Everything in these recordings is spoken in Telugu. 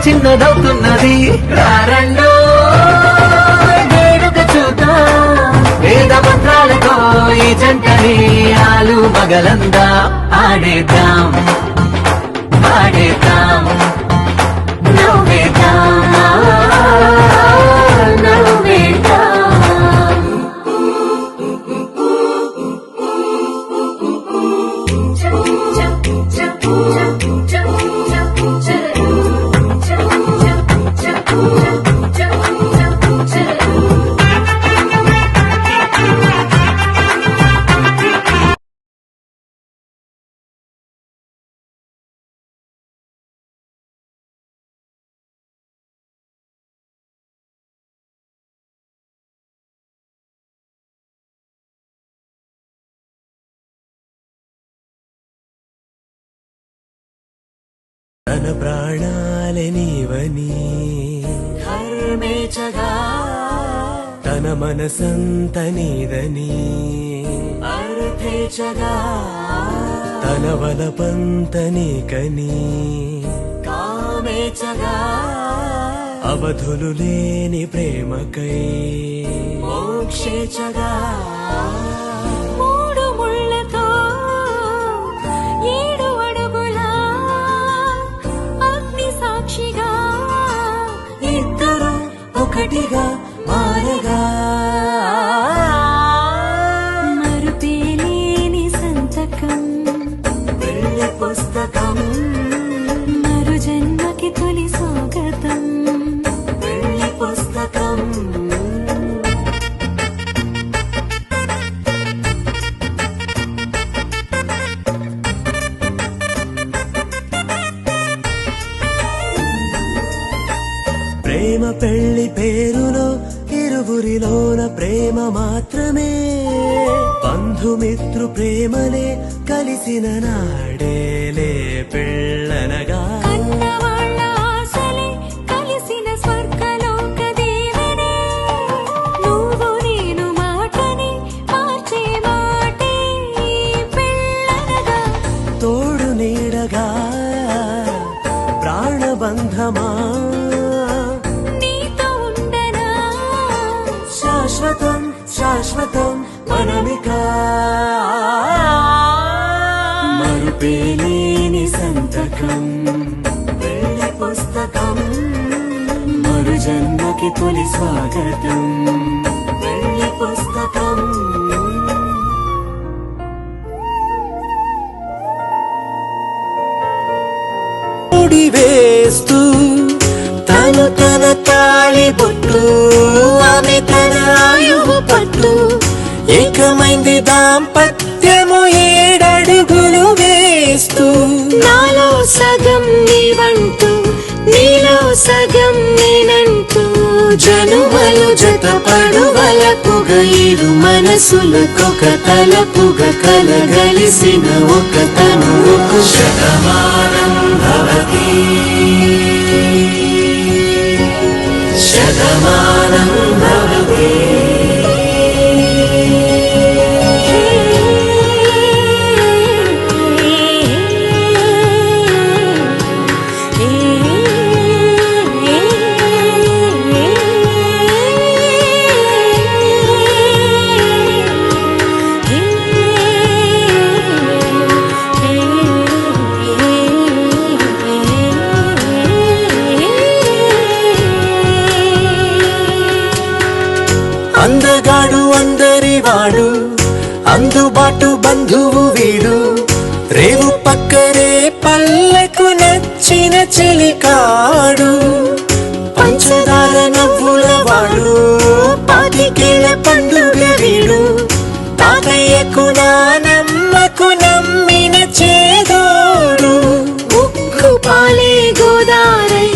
చిన్నదవుతున్నది. రారండో వేడుక చూద్దాం, వేద మంత్రాలతో ఈ జంటని ఆలు మగలందా ఆడేద్దాం పాడేద్దాం నవ్వేద్దాం నవ్వేద్దాం. తన ప్రాణాలే నీవని హర్మేచగా, తన మనసంత నీదని అర్థేచగా, తన వలపంత నీకని కామేచగా, అవధులు లేని ప్రేమకై మోక్షేచగా. మూడు ముళ్ళతో 7 అడుగుల అగ్ని సాక్షిగా ఇద్దరు ఒకటిగా మారగా, మరుపేలేని సంతకం వెళ్ళి పుస్తకం, మరు జన్మకి తొలి స్వాగతం. వెళ్ళి పుస్తకం. ప్రేమ పెళ్లి పేరులో ఇరువురిలోన ప్రేమ మాత్రమే, బంధుమిత్రు ప్రేమలే కలిసిన నాడేలే పెళ్ళనగా. కన్నవాళ్ళ ఆశలే కలిసిన స్వర్గలోక దీవెనే, నువ్వు నేను మాటని మార్చే మాటే పెళ్ళనగా. తోడు నీడగా ప్రాణబంధమా నీతో ఉండనా శాశ్వతం శాశ్వతం మనమిక, మరుపేలేని సంతకం వెళ్ళి పుస్తకం, మరు జన్మకి తొలి స్వాగతం. వెళ్ళి పుస్తకం. ముడి వేస్తూ తను తన తాళి బొట్టు, ఆమె తన ఆయువు పట్టు, ఏకమైంది దాంపత్యము 7 అడుగులు వేస్తూ. నాలో సగం నీవంటూ నీలో సగం నేనంటూ జనుమలు జతపడు వలపుగ, 7 మనసులకొక తలపుగ కలగలిసిన ఒక తనువుకు శతమానం భవతి శతమానం భవతి. అందగాడు అందరివాడు, అందుబాటు బంధువు వీడు, రేవు పక్కరే పల్లెకు నచ్చిన చెలికాడు, పంచదార నవ్వుల వాడు, 25 పండుగ వీడు, తాతయ్యకు నానమ్మకు నమ్మిన చేదోడు. ఉక్కు పాలే గోదారై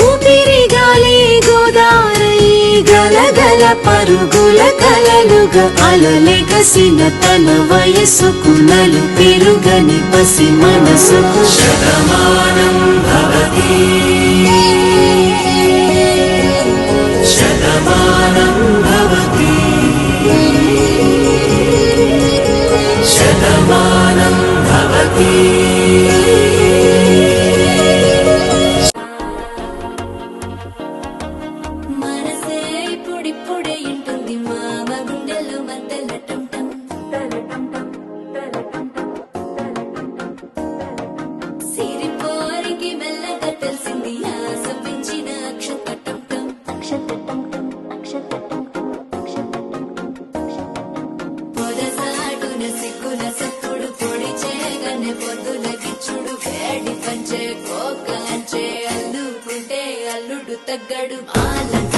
ఊపిరిగాలే గోదారై గలగల పరుగుల కలలుగా అలలెగసిన తన వయసుకు నలు పెరుగని పసి మనసుకు శతమానం భవతి శతమానం భవతి శతమానం భవతి. తగ్గడు ఆలంక